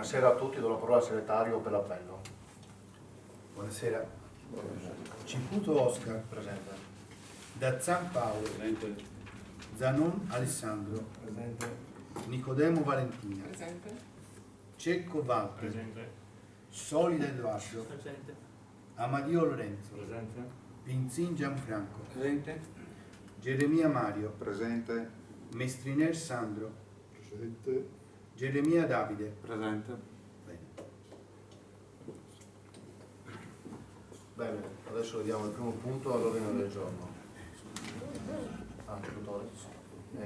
Buonasera a tutti, do la parola al segretario per l'appello. Buonasera. Ciputo Oscar. Presente. Dazzan Paolo. Presente. Zanon Alessandro. Presente. Nicodemo Valentina. Presente. Cecco Walter. Presente. Solida Edoardo. Presente. Amadio Lorenzo. Presente. Pinzin Gianfranco. Presente. Geremia Mario. Presente. Mestriner Sandro. Presente. Geremia Davide. Presente. Bene. Bene, adesso vediamo il primo punto all'ordine del giorno. Scrutori.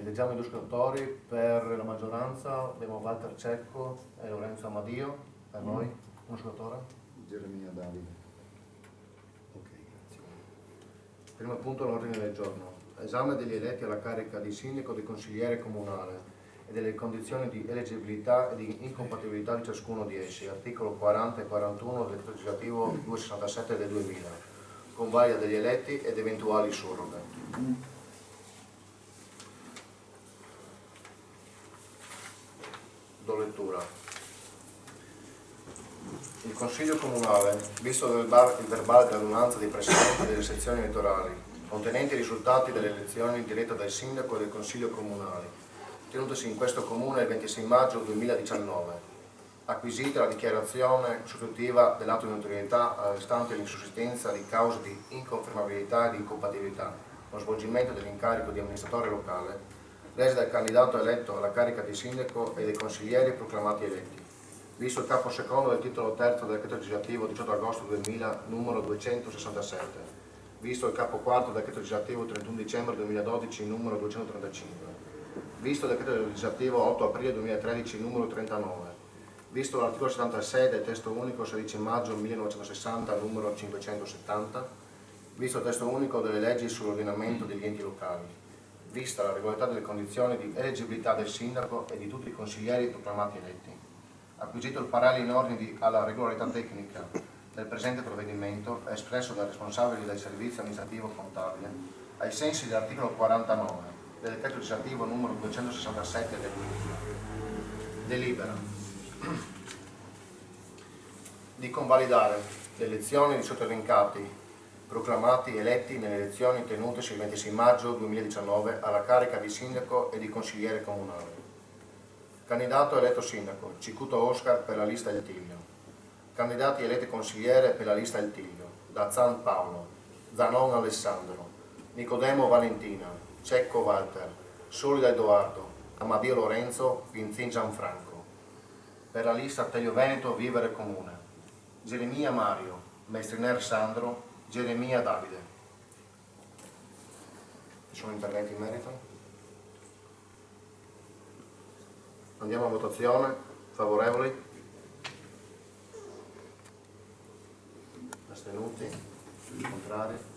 Leggiamo i due scrutori. Per la maggioranza abbiamo Walter Cecco e Lorenzo Amadio. Per noi uno scrutore. Geremia Davide. Ok, grazie. Primo punto all'ordine del giorno. Esame degli eletti alla carica di sindaco e di consigliere comunale e delle condizioni di eleggibilità e di incompatibilità di ciascuno di essi, articolo 40 e 41 del decreto legislativo 267 del 2000, convalida degli eletti ed eventuali surroghe. Do lettura. Il Consiglio Comunale, visto il verbale di adunanza dei presidenti delle sezioni elettorali, contenenti i risultati delle elezioni dirette dal Sindaco e del Consiglio Comunale, tenutosi in questo Comune il 26 maggio 2019, acquisita la dichiarazione sostitutiva dell'atto di notorietà stante l'insussistenza di cause di inconfermabilità e di incompatibilità, lo svolgimento dell'incarico di amministratore locale, resa dal candidato eletto alla carica di Sindaco e dei consiglieri proclamati eletti, visto il capo secondo del titolo terzo del decreto legislativo 18 agosto 2000 numero 267, visto il capo quarto del decreto legislativo 31 dicembre 2012 numero 235, visto il decreto legislativo 8 aprile 2013 numero 39, visto l'articolo 76 del testo unico 16 maggio 1960 numero 570, visto il testo unico delle leggi sull'ordinamento degli enti locali, vista la regolarità delle condizioni di eleggibilità del sindaco e di tutti i consiglieri proclamati eletti, acquisito il parere in ordine alla regolarità tecnica del presente provvedimento espresso dai responsabili del servizio amministrativo contabile ai sensi dell'articolo 49 del decreto legislativo numero 267 del 2000. Delibera di convalidare le elezioni di sottoelencati proclamati eletti nelle elezioni tenutesi il 26 maggio 2019 alla carica di sindaco e di consigliere comunale. Candidato eletto sindaco, Cicuto Oscar per la lista Il Tiglio. Candidati eletti consigliere per la lista Il Tiglio, Dazzan Paolo, Zanon Alessandro, Nicodemo Valentina, Cecco Walter, Solida Edoardo, Amadio Lorenzo, Pinzin Gianfranco. Per la lista Telio Veneto Vivere Comune, Geremia Mario, Mestriner Sandro, Geremia Davide. Ci sono interventi in merito? Andiamo a votazione. Favorevoli? Astenuti? Contrari?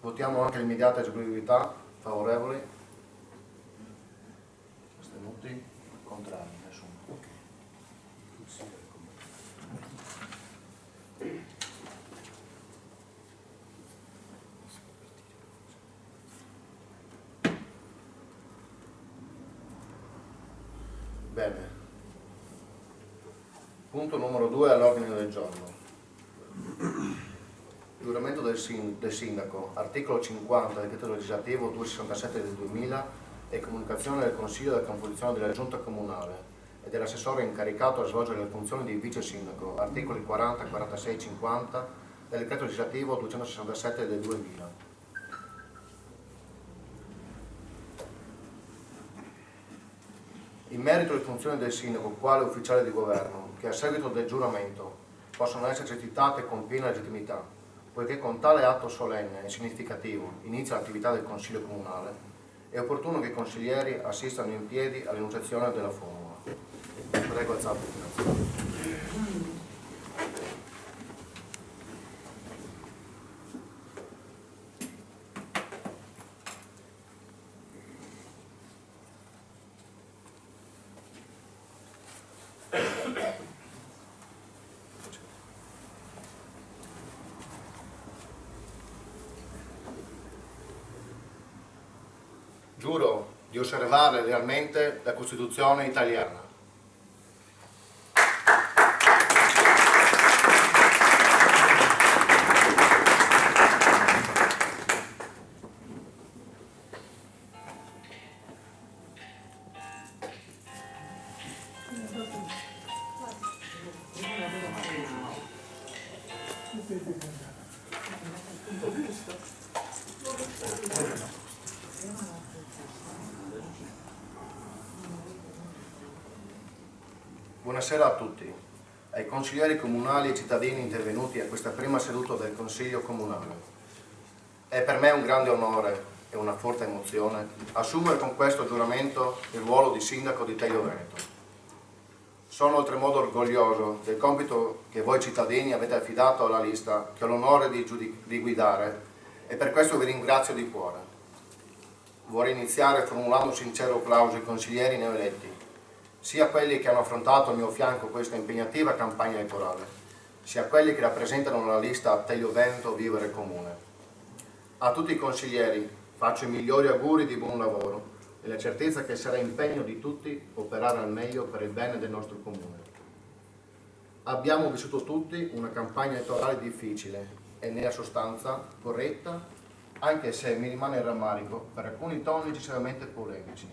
Votiamo anche l'immediata eseguibilità. Favorevoli? Astenuti? Contrari? Nessuno. Bene. Punto numero 2 all'ordine del giorno. Giuramento del sindaco, articolo 50 del decreto legislativo 267 del 2000 e comunicazione del Consiglio della composizione della Giunta Comunale e dell'assessore incaricato a svolgere le funzioni di vice sindaco, articoli 40, 46 e 50 del decreto legislativo 267 del 2000. In merito alle funzioni del sindaco quale ufficiale di governo, che a seguito del giuramento possono essere esercitate con piena legittimità, poiché con tale atto solenne e significativo inizia l'attività del Consiglio Comunale, è opportuno che i consiglieri assistano in piedi all'enunciazione della formula. Prego, alzate il finanziamento. Giuro di osservare lealmente la Costituzione italiana. Buonasera a tutti, ai consiglieri comunali e cittadini intervenuti a questa prima seduta del Consiglio Comunale. È per me un grande onore e una forte emozione assumere con questo giuramento il ruolo di sindaco di Telio Veneto. Sono oltremodo orgoglioso del compito che voi cittadini avete affidato alla lista che ho l'onore di guidare e per questo vi ringrazio di cuore. Vorrei iniziare formulando un sincero applauso ai consiglieri neoeletti, sia quelli che hanno affrontato al mio fianco questa impegnativa campagna elettorale, sia quelli che rappresentano la lista Telio Veneto Vivere Comune. A tutti i consiglieri faccio i migliori auguri di buon lavoro e la certezza che sarà impegno di tutti operare al meglio per il bene del nostro comune. Abbiamo vissuto tutti una campagna elettorale difficile e nella sostanza corretta, anche se mi rimane il rammarico per alcuni toni eccessivamente polemici,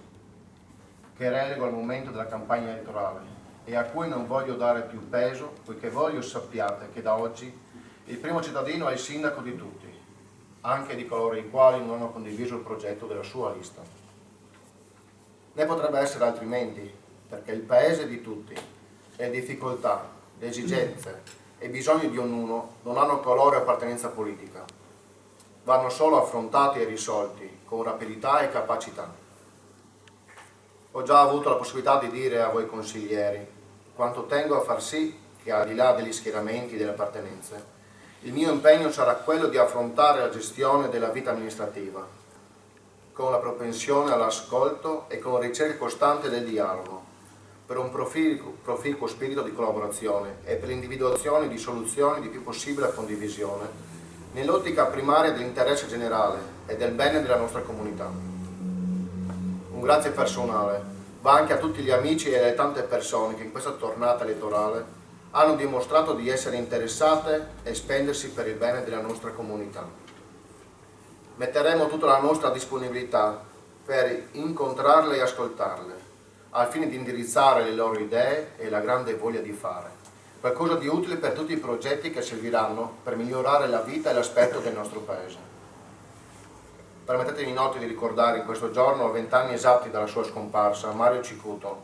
che relego al momento della campagna elettorale e a cui non voglio dare più peso, poiché voglio sappiate che da oggi il primo cittadino è il sindaco di tutti, anche di coloro i quali non hanno condiviso il progetto della sua lista. Ne potrebbe essere altrimenti, perché il paese è di tutti, le difficoltà, le esigenze e i bisogni di ognuno non hanno colore o appartenenza politica, vanno solo affrontati e risolti con rapidità e capacità. Ho già avuto la possibilità di dire a voi consiglieri quanto tengo a far sì che, al di là degli schieramenti e delle appartenenze, il mio impegno sarà quello di affrontare la gestione della vita amministrativa con la propensione all'ascolto e con la ricerca costante del dialogo, per un proficuo spirito di collaborazione e per l'individuazione di soluzioni di più possibile condivisione, nell'ottica primaria dell'interesse generale e del bene della nostra comunità. Un grazie personale va anche a tutti gli amici e alle tante persone che in questa tornata elettorale hanno dimostrato di essere interessate e spendersi per il bene della nostra comunità. Metteremo tutta la nostra disponibilità per incontrarle e ascoltarle, al fine di indirizzare le loro idee e la grande voglia di fare qualcosa di utile per tutti i progetti che serviranno per migliorare la vita e l'aspetto del nostro paese. Permettetemi inoltre di ricordare in questo giorno, a 20 anni esatti dalla sua scomparsa, Mario Cicuto,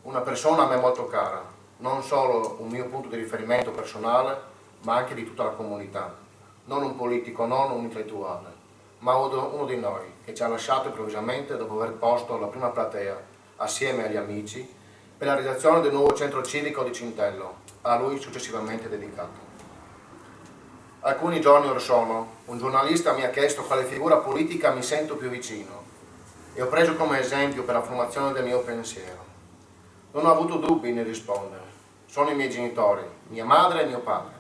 una persona a me molto cara, non solo un mio punto di riferimento personale, ma anche di tutta la comunità. Non un politico, non un intellettuale, ma uno di noi, che ci ha lasciato improvvisamente dopo aver posto la prima platea, assieme agli amici, per la realizzazione del nuovo centro civico di Cintello, a lui successivamente dedicato. Alcuni giorni or sono, un giornalista mi ha chiesto quale figura politica mi sento più vicino e ho preso come esempio per la formazione del mio pensiero. Non ho avuto dubbi nel rispondere. Sono i miei genitori, mia madre e mio padre,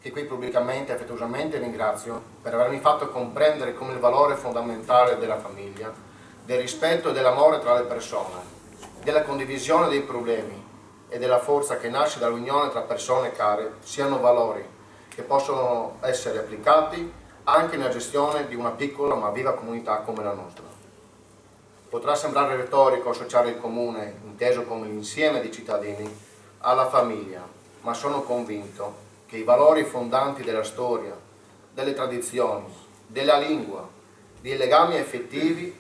che qui pubblicamente e affettuosamente ringrazio per avermi fatto comprendere come il valore fondamentale della famiglia, del rispetto e dell'amore tra le persone, della condivisione dei problemi e della forza che nasce dall'unione tra persone care siano valori che possono essere applicati anche nella gestione di una piccola ma viva comunità come la nostra. Potrà sembrare retorico associare il comune, inteso come l'insieme di cittadini, alla famiglia, ma sono convinto che i valori fondanti della storia, delle tradizioni, della lingua, dei legami effettivi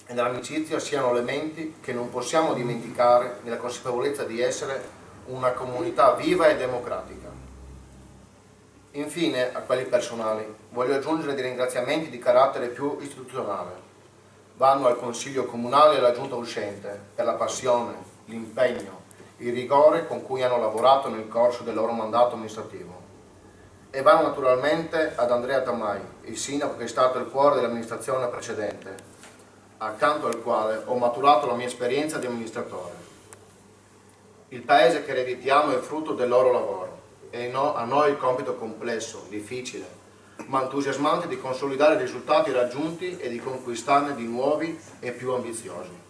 e dell'amicizia siano elementi che non possiamo dimenticare nella consapevolezza di essere una comunità viva e democratica. Infine, a quelli personali, voglio aggiungere dei ringraziamenti di carattere più istituzionale. Vanno al Consiglio Comunale e alla Giunta uscente per la passione, l'impegno, il rigore con cui hanno lavorato nel corso del loro mandato amministrativo. E vanno naturalmente ad Andrea Tamai, il sindaco che è stato il cuore dell'amministrazione precedente, accanto al quale ho maturato la mia esperienza di amministratore. Il paese che ereditiamo è frutto del loro lavoro. E a noi il compito complesso, difficile, ma entusiasmante di consolidare i risultati raggiunti e di conquistarne di nuovi e più ambiziosi.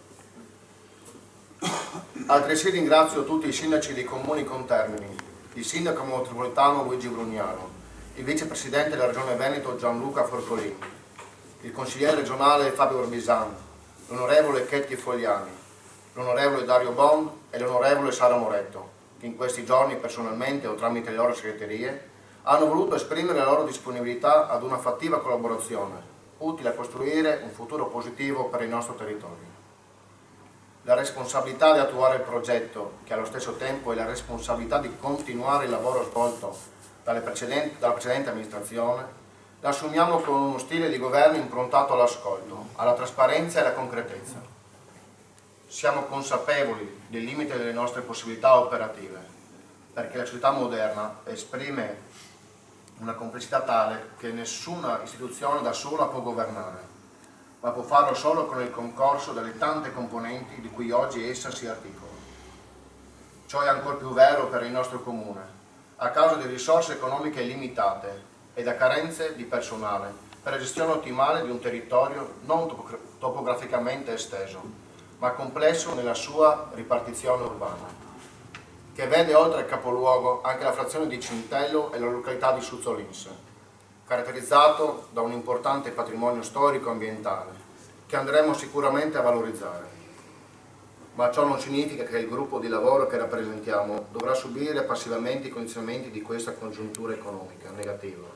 Altresì ringrazio tutti i sindaci dei comuni contermini, il sindaco metropolitano Luigi Brugnaro, il vicepresidente della Regione Veneto Gianluca Forcolini, il consigliere regionale Fabio Orbisan, l'onorevole Chetti Fogliani, l'onorevole Dario Bond e l'onorevole Sara Moretto, che in questi giorni personalmente o tramite le loro segreterie hanno voluto esprimere la loro disponibilità ad una fattiva collaborazione, utile a costruire un futuro positivo per il nostro territorio. La responsabilità di attuare il progetto, che allo stesso tempo è la responsabilità di continuare il lavoro svolto dalla precedente amministrazione, la assumiamo con uno stile di governo improntato all'ascolto, alla trasparenza e alla concretezza. Siamo consapevoli del limite delle nostre possibilità operative, perché la società moderna esprime una complessità tale che nessuna istituzione da sola può governare, ma può farlo solo con il concorso delle tante componenti di cui oggi essa si articola. Ciò è ancor più vero per il nostro comune, a causa di risorse economiche limitate e da carenze di personale per la gestione ottimale di un territorio non topograficamente esteso, ma complesso nella sua ripartizione urbana, che vede oltre al capoluogo anche la frazione di Cintello e la località di Suzzolins, caratterizzato da un importante patrimonio storico-ambientale che andremo sicuramente a valorizzare. Ma ciò non significa che il gruppo di lavoro che rappresentiamo dovrà subire passivamente i condizionamenti di questa congiuntura economica negativa,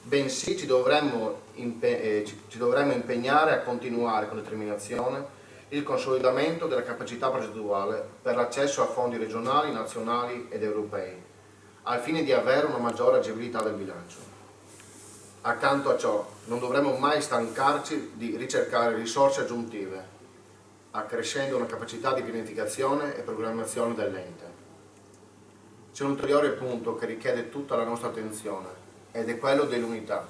bensì ci dovremmo impegnare a continuare con determinazione il consolidamento della capacità progettuale per l'accesso a fondi regionali, nazionali ed europei, al fine di avere una maggiore agibilità del bilancio. Accanto a ciò, non dovremo mai stancarci di ricercare risorse aggiuntive, accrescendo una capacità di pianificazione e programmazione dell'ente. C'è un ulteriore punto che richiede tutta la nostra attenzione, ed è quello dell'unità,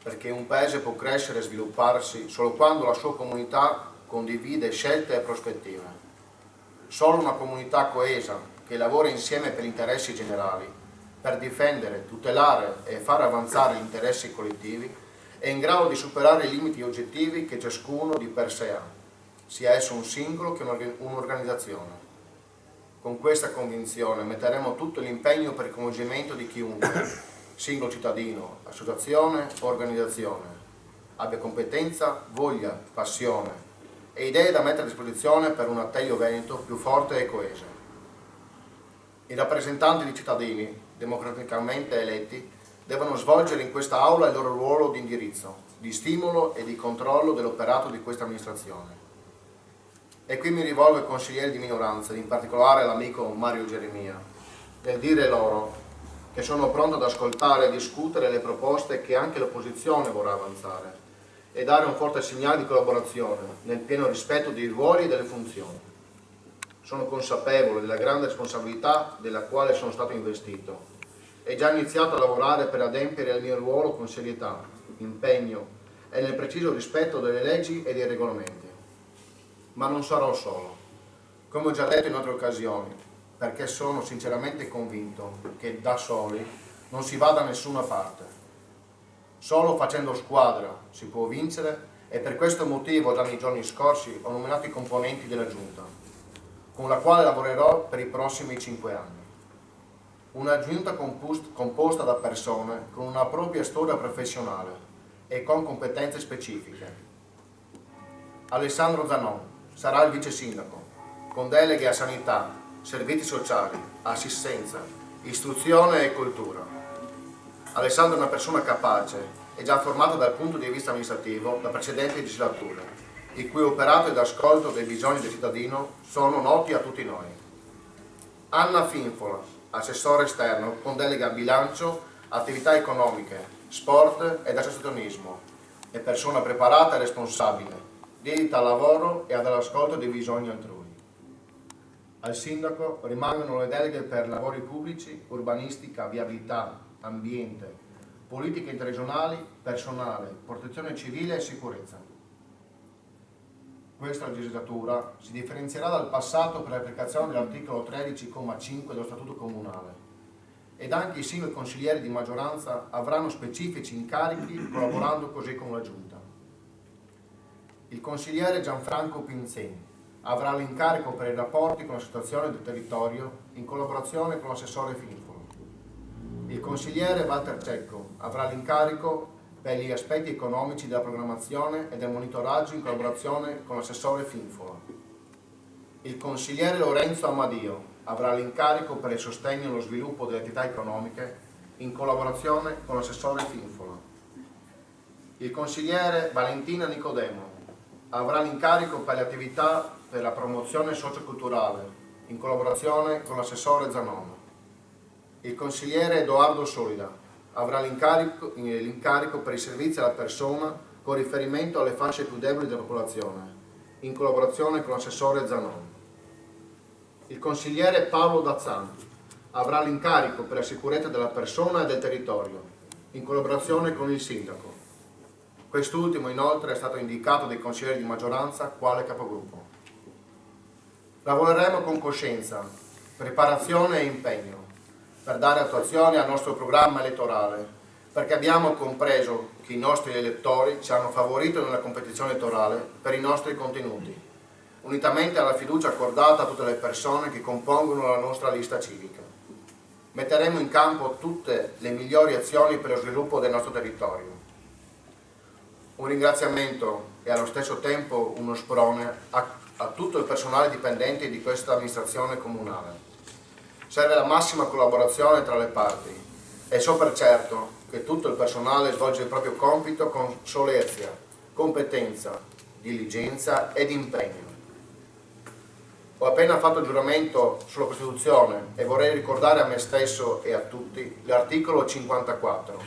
perché un paese può crescere e svilupparsi solo quando la sua comunità condivide scelte e prospettive. Solo una comunità coesa che lavora insieme per gli interessi generali, per difendere, tutelare e far avanzare gli interessi collettivi, è in grado di superare i limiti oggettivi che ciascuno di per sé ha, sia esso un singolo che un'organizzazione. Con questa convinzione metteremo tutto l'impegno per il coinvolgimento di chiunque, singolo cittadino, associazione o organizzazione, abbia competenza, voglia, passione e idee da mettere a disposizione per un Atteglio Veneto più forte e coeso. I rappresentanti di cittadini, democraticamente eletti, devono svolgere in questa aula il loro ruolo di indirizzo, di stimolo e di controllo dell'operato di questa amministrazione. E qui mi rivolgo ai consiglieri di minoranza, in particolare all'amico Mario Geremia, nel dire loro che sono pronto ad ascoltare e discutere le proposte che anche l'opposizione vorrà avanzare e dare un forte segnale di collaborazione nel pieno rispetto dei ruoli e delle funzioni. Sono consapevole della grande responsabilità della quale sono stato investito e già iniziato a lavorare per adempiere al mio ruolo con serietà, impegno e nel preciso rispetto delle leggi e dei regolamenti. Ma non sarò solo, come ho già detto in altre occasioni, perché sono sinceramente convinto che da soli non si va da nessuna parte. Solo facendo squadra si può vincere e per questo motivo già nei giorni scorsi ho nominato i componenti della Giunta, con la quale lavorerò per i prossimi 5 anni. Una Giunta composta da persone con una propria storia professionale e con competenze specifiche. Alessandro Zanon sarà il vice sindaco, con deleghe a sanità, servizi sociali, assistenza, istruzione e cultura. Alessandro è una persona capace e già formata dal punto di vista amministrativo da precedenti legislature, il cui operato ed ascolto dei bisogni del cittadino sono noti a tutti noi. Anna Finfola, assessore esterno con delega a bilancio, attività economiche, sport ed associazionismo, è persona preparata e responsabile, dedita al lavoro e all'ascolto dei bisogni altrui. Al sindaco rimangono le deleghe per lavori pubblici, urbanistica, viabilità, ambiente, politiche interregionali, personale, protezione civile e sicurezza. Questa legislatura si differenzierà dal passato per l'applicazione dell'articolo 13,5 dello Statuto Comunale ed anche i singoli consiglieri di maggioranza avranno specifici incarichi collaborando così con la Giunta. Il consigliere Gianfranco Pinzeni avrà l'incarico per i rapporti con la situazione del territorio in collaborazione con l'assessore Finfolo. Il consigliere Walter Cecco avrà l'incarico per gli aspetti economici della programmazione e del monitoraggio in collaborazione con l'assessore Finfolo. Il consigliere Lorenzo Amadio avrà l'incarico per il sostegno e lo sviluppo delle attività economiche in collaborazione con l'assessore Finfola. Il consigliere Valentina Nicodemo avrà l'incarico per le attività per la promozione socioculturale, in collaborazione con l'assessore Zanon. Il consigliere Edoardo Solida avrà l'incarico per i servizi alla persona con riferimento alle fasce più deboli della popolazione, in collaborazione con l'assessore Zanon. Il consigliere Paolo Dazzanti avrà l'incarico per la sicurezza della persona e del territorio, in collaborazione con il sindaco. Quest'ultimo inoltre è stato indicato dai consiglieri di maggioranza quale capogruppo. Lavoreremo con coscienza, preparazione e impegno per dare attuazione al nostro programma elettorale, perché abbiamo compreso che i nostri elettori ci hanno favorito nella competizione elettorale per i nostri contenuti, unitamente alla fiducia accordata a tutte le persone che compongono la nostra lista civica. Metteremo in campo tutte le migliori azioni per lo sviluppo del nostro territorio. Un ringraziamento e allo stesso tempo uno sprone a tutto il personale dipendente di questa amministrazione comunale. Serve la massima collaborazione tra le parti e so per certo che tutto il personale svolge il proprio compito con solerzia, competenza, diligenza ed impegno. Ho appena fatto il giuramento sulla Costituzione e vorrei ricordare a me stesso e a tutti l'articolo 54.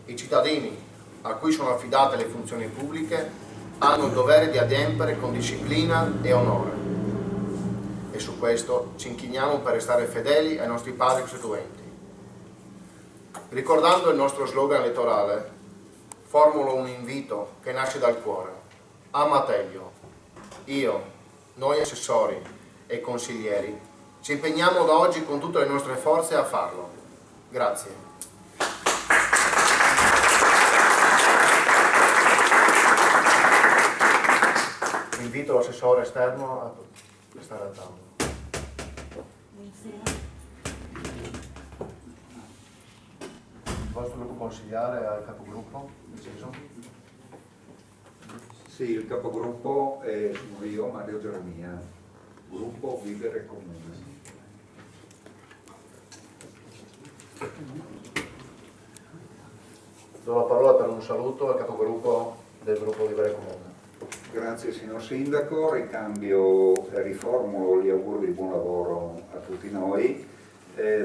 I cittadini a cui sono affidate le funzioni pubbliche hanno il dovere di adempiere con disciplina e onore. E su questo ci inchiniamo per restare fedeli ai nostri padri costituenti. Ricordando il nostro slogan elettorale, formulo un invito che nasce dal cuore. Ama Teglio. Io, noi assessori e consiglieri, ci impegniamo da oggi con tutte le nostre forze a farlo. Grazie. Invito l'assessore esterno a stare al tavolo. Il vostro gruppo consigliare al capogruppo, deciso? Sì, il capogruppo sono io, Mario Geremia, gruppo Vivere Comune. Do la parola per un saluto al capogruppo del gruppo Vivere Comune. Grazie signor Sindaco, riformulo gli auguri di buon lavoro a tutti noi.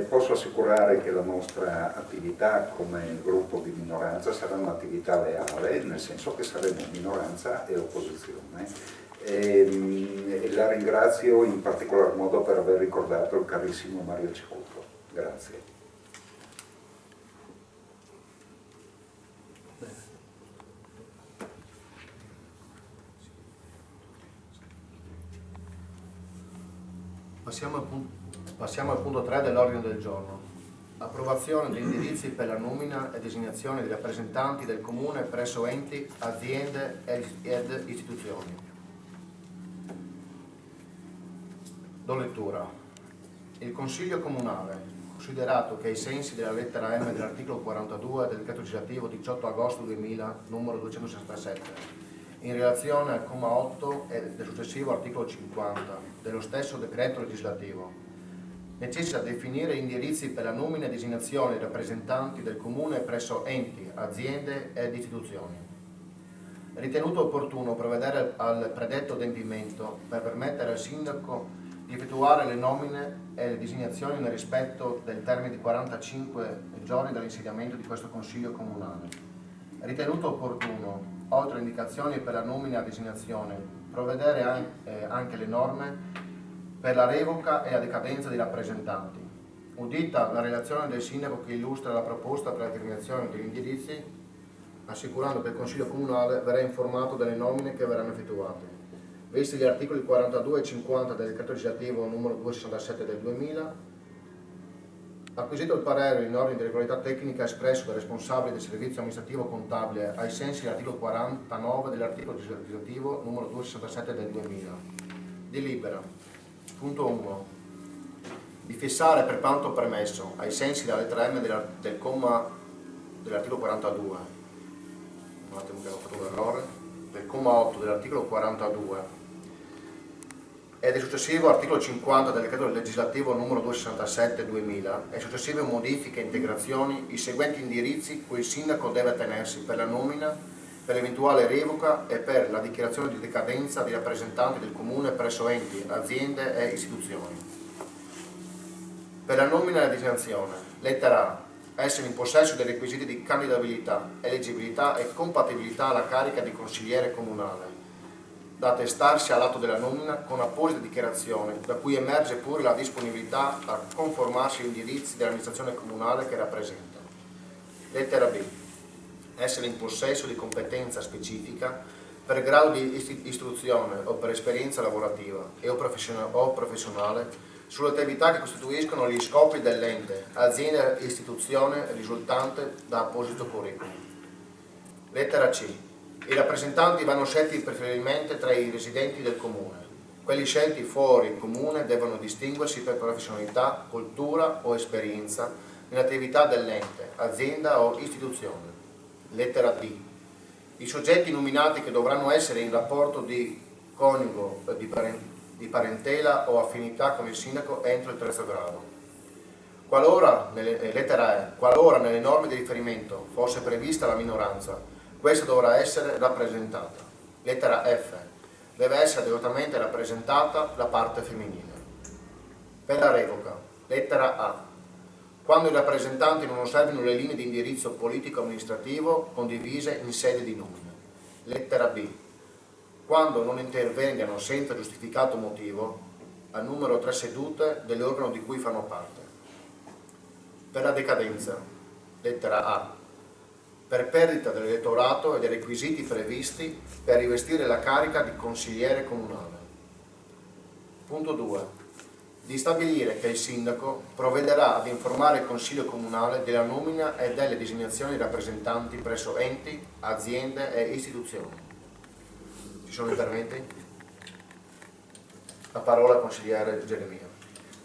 Posso assicurare che la nostra attività come gruppo di minoranza sarà un'attività leale, nel senso che saremo minoranza e opposizione. La ringrazio in particolar modo per aver ricordato il carissimo Mario Cecuto. Grazie. Passiamo al punto 3 dell'ordine del giorno. Approvazione degli indirizzi per la nomina e designazione dei rappresentanti del Comune presso enti, aziende ed istituzioni. Do lettura. Il Consiglio Comunale, considerato che ai sensi della lettera M dell'articolo 42 del decreto legislativo 18 agosto 2000, numero 267, in relazione al comma 8 e del successivo articolo 50 dello stesso decreto legislativo, necessita definire indirizzi per la nomina e designazione dei rappresentanti del Comune presso enti, aziende ed istituzioni. Ritenuto opportuno provvedere al predetto adempimento per permettere al Sindaco di effettuare le nomine e le designazioni nel rispetto del termine di 45 giorni dall'insediamento di questo Consiglio Comunale. Ritenuto opportuno, oltre alle indicazioni per la nomina e designazione, provvedere anche le norme per la revoca e la decadenza dei rappresentanti. Udita la relazione del Sindaco che illustra la proposta per la determinazione degli indirizzi, assicurando che il Consiglio Comunale verrà informato delle nomine che verranno effettuate. Visti gli articoli 42 e 50 del decreto legislativo numero 267 del 2000, acquisito il parere in ordine di regolarità tecnica espresso dal responsabile del servizio amministrativo contabile ai sensi dell'articolo 49 dell'articolo legislativo numero 267 del 2000, delibera. Punto 1. Di fissare per quanto premesso ai sensi della lettera M del comma dell'articolo 42, un attimo che ho fatto un errore, del comma 8 dell'articolo 42, e del successivo articolo 50 del decreto legislativo numero 267/2000 e successive modifiche e integrazioni i seguenti indirizzi cui il sindaco deve attenersi per la nomina, per l'eventuale revoca e per la dichiarazione di decadenza dei rappresentanti del comune presso enti, aziende e istituzioni. Per la nomina e la designazione, lettera A. Essere in possesso dei requisiti di candidabilità, eleggibilità e compatibilità alla carica di consigliere comunale, da attestarsi all'atto della nomina con apposita dichiarazione, da cui emerge pure la disponibilità a conformarsi agli indirizzi dell'amministrazione comunale che rappresenta. Lettera B. Essere in possesso di competenza specifica per grado di istruzione o per esperienza lavorativa o professionale sulle attività che costituiscono gli scopi dell'ente, azienda e istituzione risultante da apposito curriculum. Lettera C. I rappresentanti vanno scelti preferibilmente tra i residenti del comune. Quelli scelti fuori il comune devono distinguersi per professionalità, cultura o esperienza nell'attività dell'ente, azienda o istituzione. Lettera D. I soggetti nominati che dovranno essere in rapporto di coniugo, di parentela o affinità con il sindaco entro il terzo grado. Lettera E. Qualora nelle norme di riferimento fosse prevista la minoranza, questa dovrà essere rappresentata. Lettera F. Deve essere adeguatamente rappresentata la parte femminile. Per la revoca. Lettera A. Quando i rappresentanti non osservino le linee di indirizzo politico-amministrativo condivise in sede di nomina. Lettera B. Quando non intervengano senza giustificato motivo al numero 3 sedute dell'organo di cui fanno parte. Per la decadenza. Lettera A. Per perdita dell'elettorato e dei requisiti previsti per rivestire la carica di consigliere comunale. Punto 2. Di stabilire che il sindaco provvederà ad informare il Consiglio Comunale della nomina e delle designazioni di rappresentanti presso enti, aziende e istituzioni. Ci sono interventi? La parola al consigliere Geremia.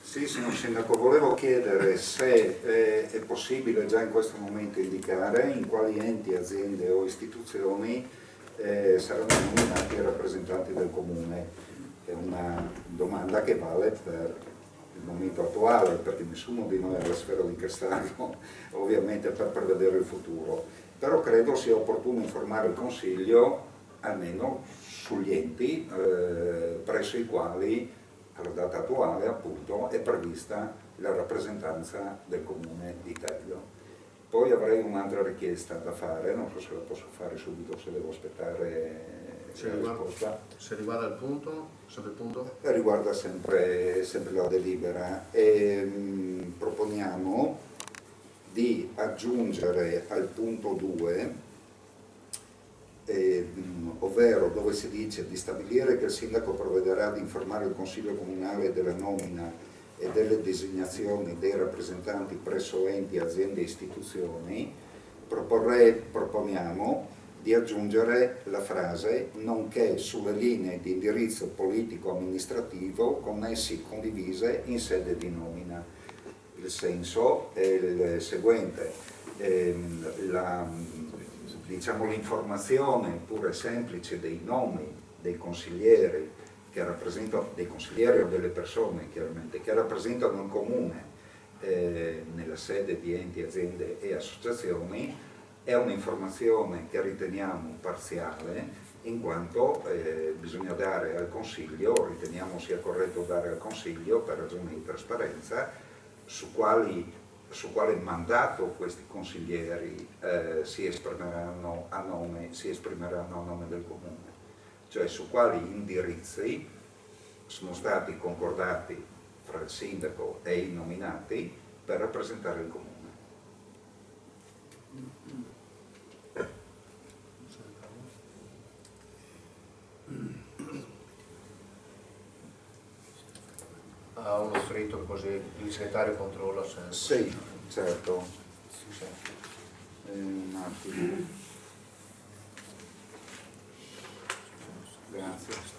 Sì, signor Sindaco, volevo chiedere se è possibile già in questo momento indicare in quali enti, aziende o istituzioni saranno nominati i rappresentanti del Comune. È una domanda che vale per il momento attuale, perché nessuno di noi ha la sfera di cristallo, ovviamente per prevedere il futuro. Però credo sia opportuno informare il Consiglio almeno sugli enti presso i quali alla data attuale appunto è prevista la rappresentanza del Comune di Teglio. Poi avrei un'altra richiesta da fare, non so se la posso fare subito, se devo aspettare la risposta. Se riguarda il punto, sempre il punto? Riguarda sempre la delibera e proponiamo di aggiungere al punto 2 ovvero dove si dice di stabilire che il sindaco provvederà ad informare il Consiglio Comunale della nomina e delle designazioni dei rappresentanti presso enti, aziende e istituzioni, proponiamo di aggiungere la frase nonché sulle linee di indirizzo politico-amministrativo con essi condivise in sede di nomina. Il senso è il seguente, l'informazione pura e semplice dei nomi dei consiglieri che rappresentano, dei consiglieri o delle persone chiaramente, che rappresentano il comune nella sede di enti, aziende e associazioni, è un'informazione che riteniamo parziale in quanto bisogna dare al Consiglio, riteniamo sia corretto dare al Consiglio per ragioni di trasparenza su quale mandato questi consiglieri si esprimeranno a nome del Comune, cioè su quali indirizzi sono stati concordati fra il sindaco e i nominati per rappresentare il Comune. Ha uno scritto così il segretario controlla se... Sì, certo. Sì. Un attimo. Grazie.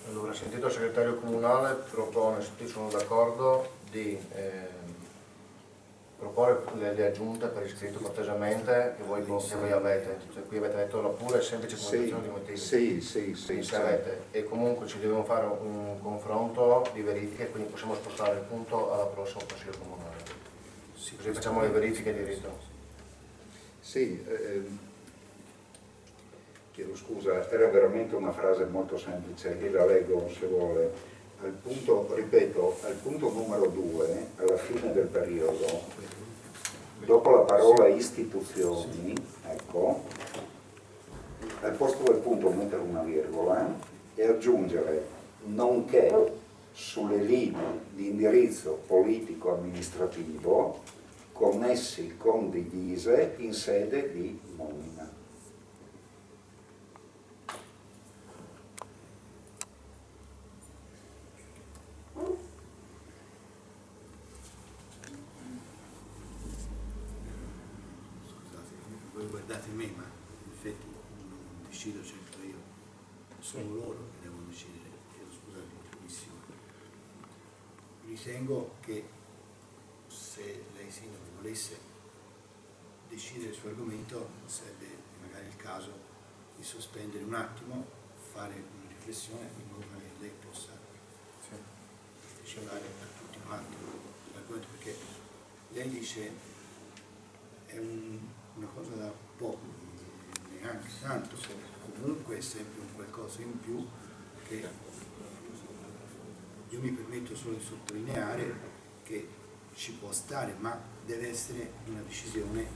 Allora, sentito il segretario comunale, propone, se tutti sono d'accordo, di proporre le aggiunte per iscritto cortesemente che voi avete. Cioè, qui avete detto la pura e semplice comunicazione di motivi. Sì. Quindi se avete, e comunque ci dobbiamo fare un confronto di verifiche, quindi possiamo spostare il punto alla prossima Consiglio Comunale. Così facciamo le verifiche di rito. Sì, chiedo scusa, era veramente una frase molto semplice, io la leggo se vuole. Al punto, ripeto, al punto numero 2, alla fine del periodo, dopo la parola istituzioni, ecco, al posto del punto mettere una virgola e aggiungere nonché sulle linee di indirizzo politico-amministrativo connessi con divise in sede di nomina. Voi guardate me, ma in effetti non decido certo io, sono loro che devono decidere. Chiedo scusa l'intromissione. Ritengo che se lei sindaco volesse decidere sul argomento sarebbe magari il caso di sospendere un attimo, fare una riflessione in modo che lei possa partecipare a tutti quanti l'argomento, perché lei dice è una cosa da poco, neanche tanto, comunque è sempre un qualcosa in più che io mi permetto solo di sottolineare che ci può stare, ma deve essere una decisione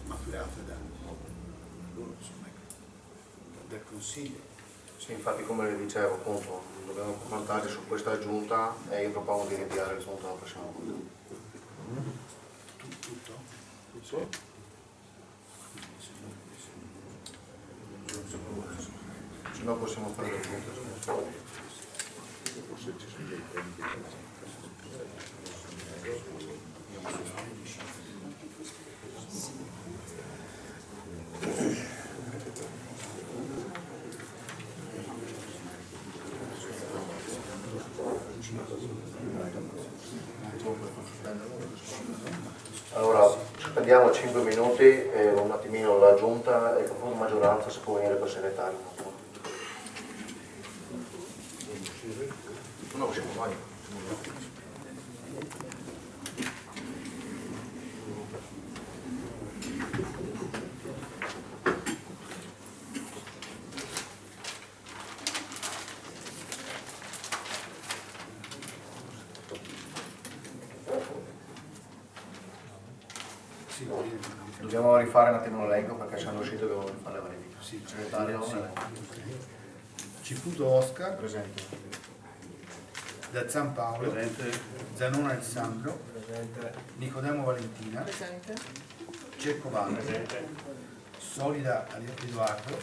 maturata da loro, insomma, dal Consiglio. Sì, infatti come le dicevo, appunto, dobbiamo confrontarci su questa aggiunta e io propongo di rinviare il punto alla prossima volta. Tutto? Sì. Se no possiamo fare il punto. Forse ci sono dei tempi. Allora, sospendiamo 5 minuti e un attimino la giunta e con maggioranza si può venire col segretario. No, siamo noi. Sì, Dobbiamo rifare un attimo l'elenco perché siamo usciti e dobbiamo rifare la verifica. sì, Segretario, sì. Ciputo Oscar, presente. da San Paolo, Presente. Zanone Alessandro, Presente. Nicodemo Valentina, Presente. Ceccovalli, Presente. Solida Edoardo,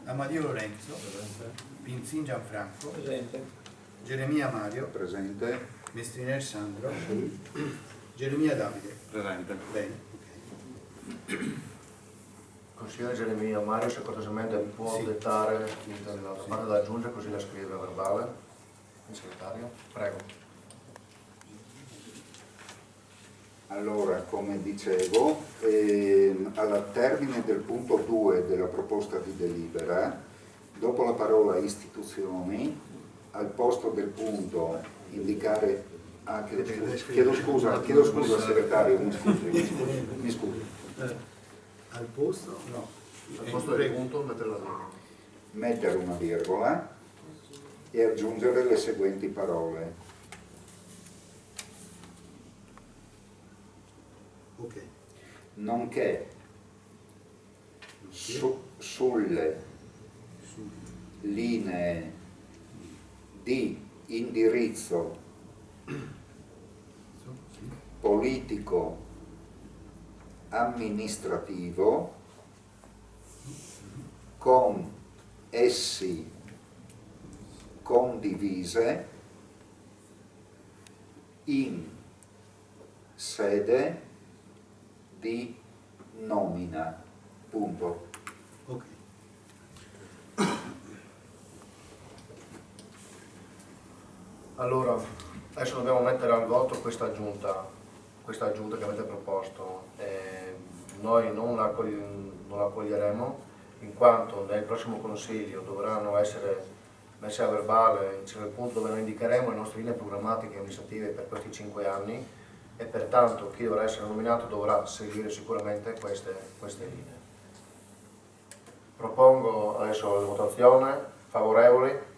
Amadio Lorenzo, Pinzin Gianfranco, Presente. Geremia Mario, Presente. Mestriner Sandro, Geremia Davide. Presente. Bene, ok. Consigliere Geremia Mario, se cortesemente può Sì. dettare la parte da aggiungere così la scrive a verbale. Il segretario, prego. Allora, come dicevo, al termine del punto 2 della proposta di delibera, dopo la parola istituzioni, al posto del punto indicare... chiedo scusa segretario, mi scusi. Al posto? No. Al posto del punto mettere la virgola. Mettere una virgola e aggiungere le seguenti parole. Ok. Nonché sulle linee di indirizzo politico amministrativo con essi condivise in sede di nomina. Punto. Ok. Allora, adesso dobbiamo mettere al voto questa aggiunta che avete proposto. Noi non la accoglieremo in quanto nel prossimo Consiglio dovranno essere messe a verbale il punto dove noi indicheremo le nostre linee programmatiche e amministrative per questi 5 anni e pertanto chi dovrà essere nominato dovrà seguire sicuramente queste linee. Propongo adesso la votazione. Favorevoli?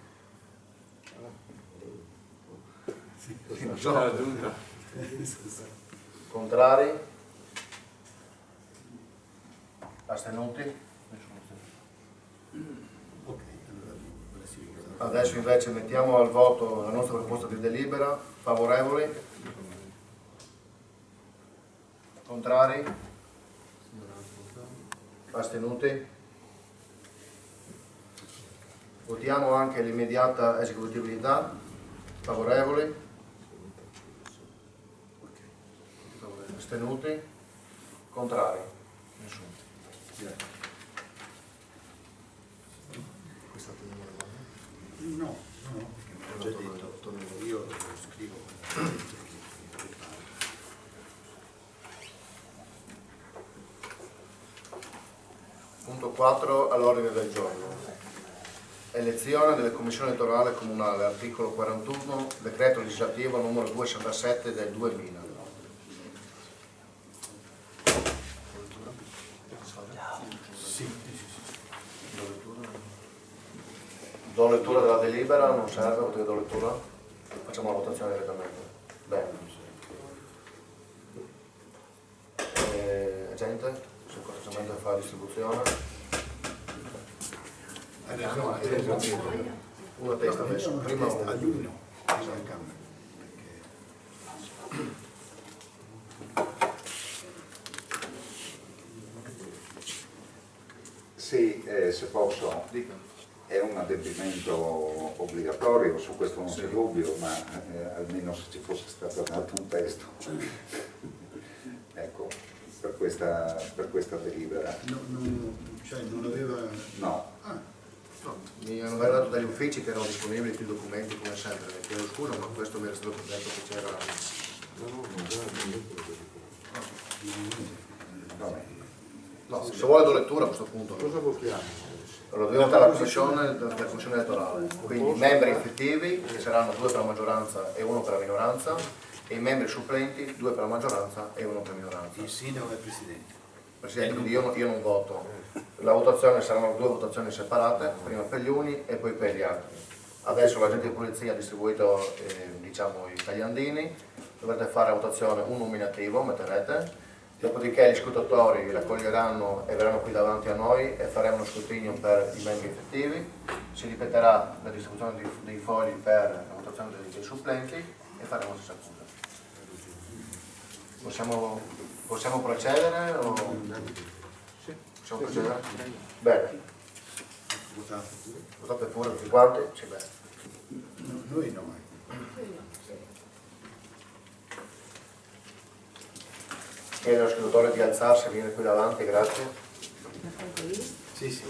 Contrari? Astenuti? Ok, allora si vota. Adesso invece mettiamo al voto la nostra proposta di delibera. Favorevoli? Contrari? Astenuti? Votiamo anche l'immediata esecutibilità. Favorevoli? Astenuti? Contrari? Nessuno. No, perché mi hanno già detto, io lo scrivo come la legge che preparo. Punto 4 all'ordine del giorno. Elezione delle commissioni elettorali comunale, articolo 41, decreto legislativo numero 267 del 2000. Do lettura della delibera, non serve, do lettura? Facciamo la votazione direttamente. Bene. Gente, se cortesemente fa la distribuzione. Una testa adesso, prima una. Ognuno, prima la Camera. Sì, se posso, è un adempimento obbligatorio, su questo non c'è dubbio, ma almeno se ci fosse stato dato un testo, ecco, per questa delibera. Cioè non aveva... No. Mi hanno dato dagli uffici che erano disponibili più documenti come sempre, mi chiedo scusa, ma questo mi era stato detto che c'era. Vabbè. No, se vuole do lettura a questo punto. Cosa votiamo? Allora, dobbiamo votare la commissione elettorale, quindi i membri effettivi, che saranno 2 per la maggioranza e 1 per la minoranza, e i membri supplenti, 2 per la maggioranza e 1 per la minoranza. Il sindaco e il presidente. Presidente, quindi io non voto. La votazione saranno 2 votazioni separate, prima per gli uni e poi per gli altri. Adesso l'agente di polizia ha distribuito diciamo, i tagliandini, dovrete fare a votazione un nominativo, metterete, dopodiché gli scrutatori raccoglieranno e verranno qui davanti a noi e faremo uno scrutinio per i membri effettivi, si ripeterà la distribuzione dei fogli per la votazione dei supplenti e faremo la stessa cosa. Possiamo procedere? O... Possiamo procedere? Bene. Votate pure tutti quanti? Sì, bene. Noi no. Chiedo allo scrutatore di alzarsi e venire qui davanti, grazie. Sì. Sì.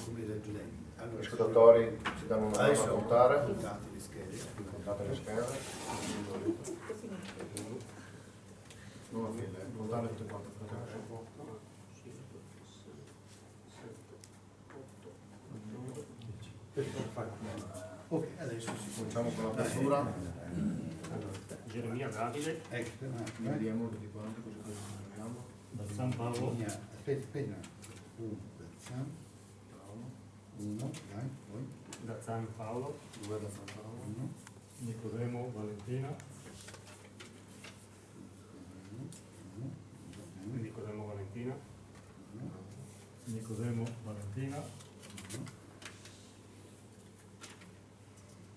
Come legge lei? Allora, Gli scrutatori si danno una mano a contare. Contate le schede. Contate le schede. Non contare tutte quante. Ok, adesso si Cominciamo con l'apertura. Geremia Davide, Ecco, Vediamo tutti quanti così vediamo. da San Paolo, aspetta. Uno, dai, poi. da San Paolo, 2 da San Paolo. Uno, Nicodemo Valentina, Nicodemo Valentina, Nicodemo Valentina,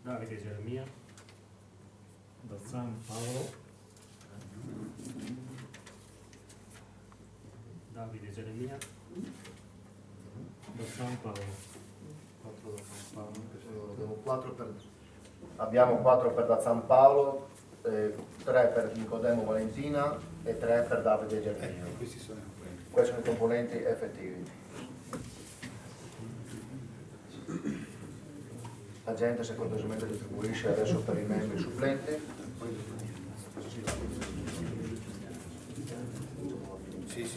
Davide Geremia, da San Paolo, Davide Geremia, da San Paolo, 4 da San Paolo. Abbiamo 4 per da San Paolo, 3 per Nicodemo Valentina e 3 per Davide Germania. Questi sono i componenti. Questi sono i componenti effettivi. La gente se cortesemente distribuisce adesso per i membri supplenti. Sì.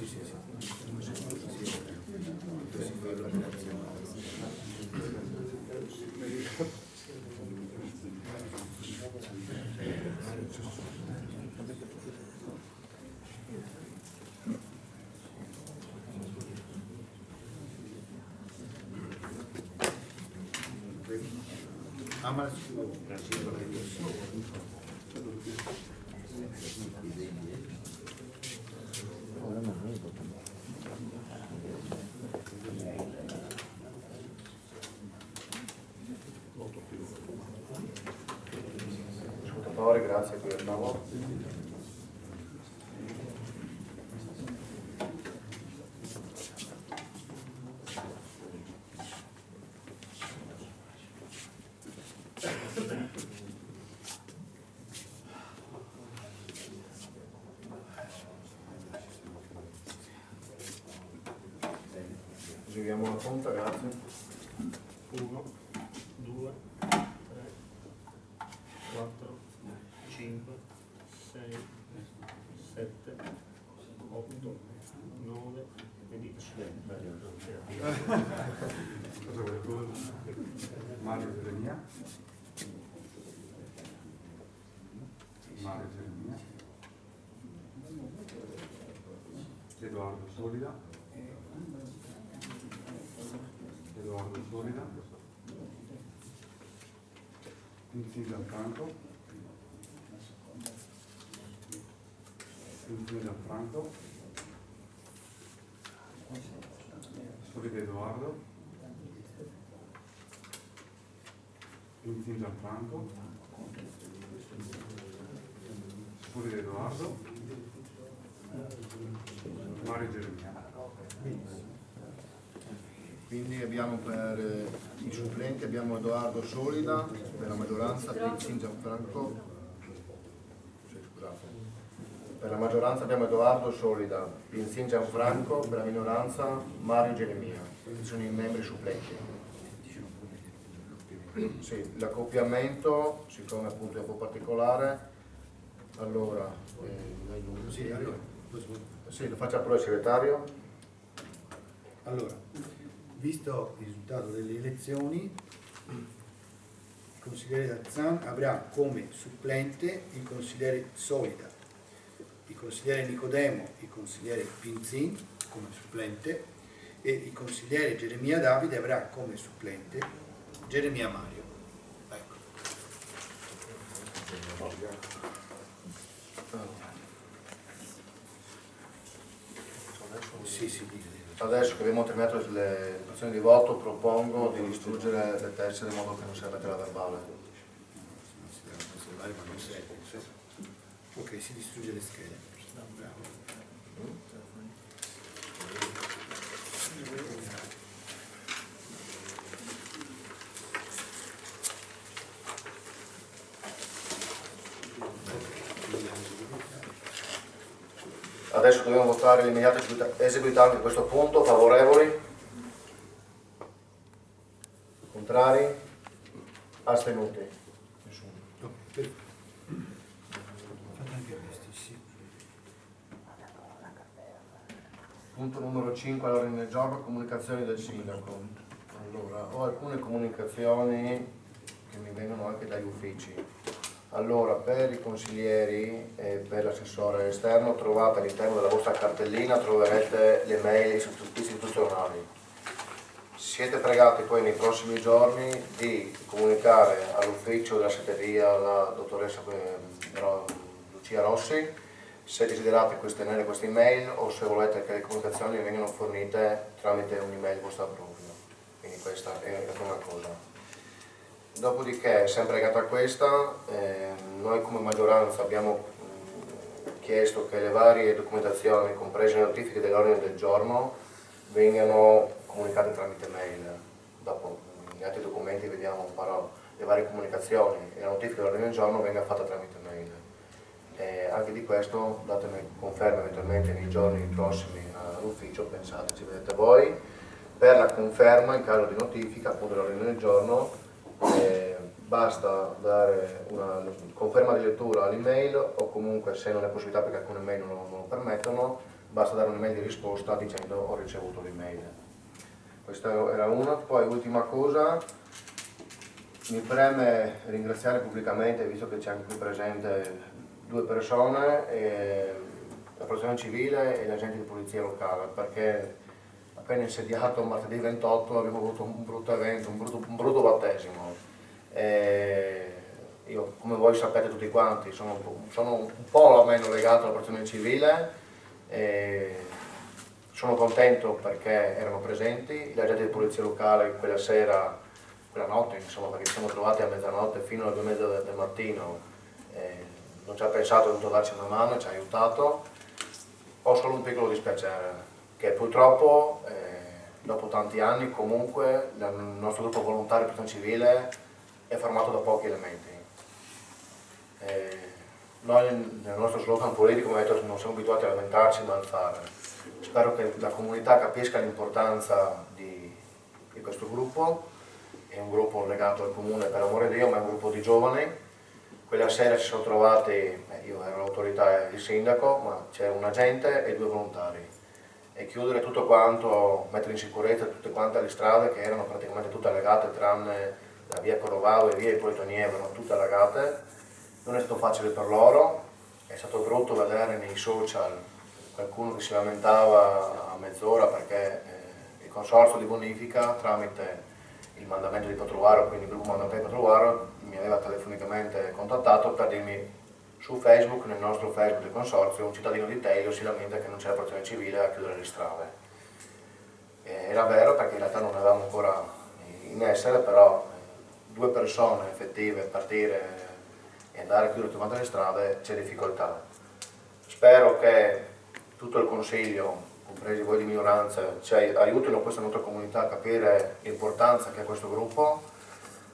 Ma Ascoltatori, grazie per il lavoro. Eseguiamo la conta, grazie. 1, 2, 3, 4, 5, 6, 7, 8, 9 e 10. Cosa vuoi? Mario Geremia. Mario Geremia. Edoardo Solida. Edoardo Solida. Vincent Gianfranco. Vincent Gianfranco. Solida Edoardo. Vincent Gianfranco. Solida Edoardo. Mario Geremia. Quindi abbiamo per i supplenti abbiamo Edoardo Solida, per la maggioranza Vincent Gianfranco. Scusate. Per la maggioranza abbiamo Edoardo Solida, Vincent Gianfranco, per la minoranza Mario Geremia. Questi sono i membri supplenti. Sì, l'accoppiamento, siccome appunto è un po' particolare, allora, sì, lo faccia pure il segretario. Allora, visto il risultato delle elezioni, il consigliere Dazzan avrà come supplente il consigliere Solida, il consigliere Nicodemo, il consigliere Pinzin come supplente e il consigliere Geremia Davide avrà come supplente Geremia Mario. Ecco. Sì. Adesso che abbiamo terminato le posizioni di voto, propongo di distruggere le tessere in modo che non serva la verbale. Si deve conservare, ma non serve. Ok, si distrugge le schede. Bravo. Adesso dobbiamo votare l'immediata eseguità di questo punto. Favorevoli? Contrari? Astenuti? Nessuno. Fate anche questi, sì. Punto numero 5 all'ordine del giorno, comunicazioni del sindaco. Allora, ho alcune comunicazioni che mi vengono anche dagli uffici. Allora, per i consiglieri e per l'assessore esterno trovate all'interno della vostra cartellina, troverete le mail istituzionali. Siete pregati poi nei prossimi giorni di comunicare all'ufficio della segreteria, la dottoressa Lucia Rossi, se desiderate tenere queste email o se volete che le comunicazioni vengano fornite tramite un'email vostra propria. Quindi questa è la prima cosa. Dopodiché, sempre legata a questa, noi come maggioranza abbiamo chiesto che le varie documentazioni, comprese le notifiche dell'ordine del giorno, vengano comunicate tramite mail. Dopo negli altri documenti vediamo però le varie comunicazioni e la notifica dell'ordine del giorno venga fatta tramite mail. Anche di questo datemi conferma eventualmente nei giorni prossimi all'ufficio, pensate, ci vedete voi, per la conferma in caso di notifica appunto dell'ordine del giorno. Basta dare una conferma di lettura all'email, o comunque, se non è possibilità perché alcune mail non lo permettono, basta dare un'email di risposta dicendo ho ricevuto l'email. Questa era una. Poi ultima cosa, mi preme ringraziare pubblicamente, visto che c'è anche qui presente due persone, la protezione civile e gli agenti di polizia locale, perché appena insediato martedì 28 abbiamo avuto un brutto evento, un brutto battesimo. Io, come voi sapete tutti quanti, sono un po' meno legato alla protezione civile, sono contento perché erano presenti gli agenti di polizia locale quella sera, quella notte insomma, perché ci siamo trovati a mezzanotte fino alle 2:30 del mattino, non ci ha pensato, è venuto a darci una mano, ci ha aiutato. Ho solo un piccolo dispiacere, che purtroppo dopo tanti anni comunque il nostro gruppo volontario di protezione civile è formato da pochi elementi. Noi nel nostro slogan politico, come detto, non siamo abituati a lamentarci ma al fare. Spero che la comunità capisca l'importanza di questo gruppo. È un gruppo legato al comune, per amore di Dio, ma è un gruppo di giovani. Quella sera ci siamo trovati, io ero l'autorità e il sindaco, ma c'era un agente e 2 volontari. E chiudere tutto quanto, mettere in sicurezza tutte quante le strade che erano praticamente tutte allagate, tranne la via Corovao e via Ippolito Nieve, erano tutte allagate. Non è stato facile per loro, è stato brutto vedere nei social qualcuno che si lamentava a mezz'ora perché il consorzio di bonifica, tramite il mandamento di Patruaro, quindi il gruppo mandamento di Patruaro, mi aveva telefonicamente contattato per dirmi su Facebook, nel nostro Facebook del consorzio, un cittadino di Teilo si lamenta che non c'è la protezione civile a chiudere le strade. Era vero, perché in realtà non avevamo ancora in essere, però 2 persone effettive partire e andare a chiudere tutte quante le strade c'è difficoltà. Spero che tutto il Consiglio, compresi voi di minoranza, ci aiutino questa nostra comunità a capire l'importanza che ha questo gruppo,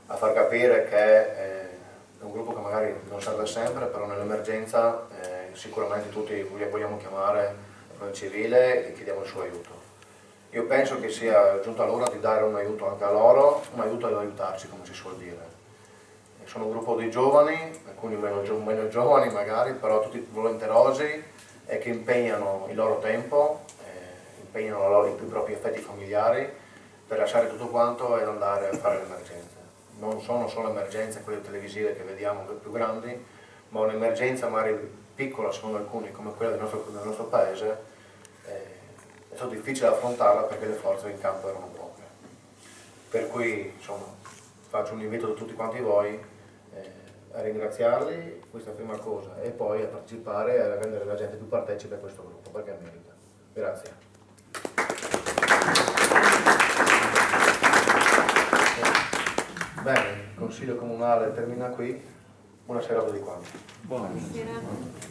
a far capire che è un gruppo che magari non serve sempre, però nell'emergenza sicuramente tutti vogliamo chiamare la protezione civile e chiediamo il suo aiuto. Io penso che sia giunta l'ora di dare un aiuto anche a loro, un aiuto ad aiutarci, come si suol dire. Sono un gruppo di giovani, alcuni meno giovani magari, però tutti volenterosi e che impegnano il loro tempo, impegnano i propri affetti familiari per lasciare tutto quanto ed andare a fare le emergenze. Non sono solo emergenze quelle televisive che vediamo più grandi, ma un'emergenza magari piccola secondo alcuni come quella del nostro paese è stato difficile affrontarla perché le forze in campo erano poche. Per cui insomma faccio un invito a tutti quanti voi a ringraziarli, questa è la prima cosa, e poi a partecipare e a rendere la gente più partecipe a questo gruppo, perché merita. Grazie. Bene, il Consiglio Comunale termina qui. Buonasera a tutti quanti. Buonasera.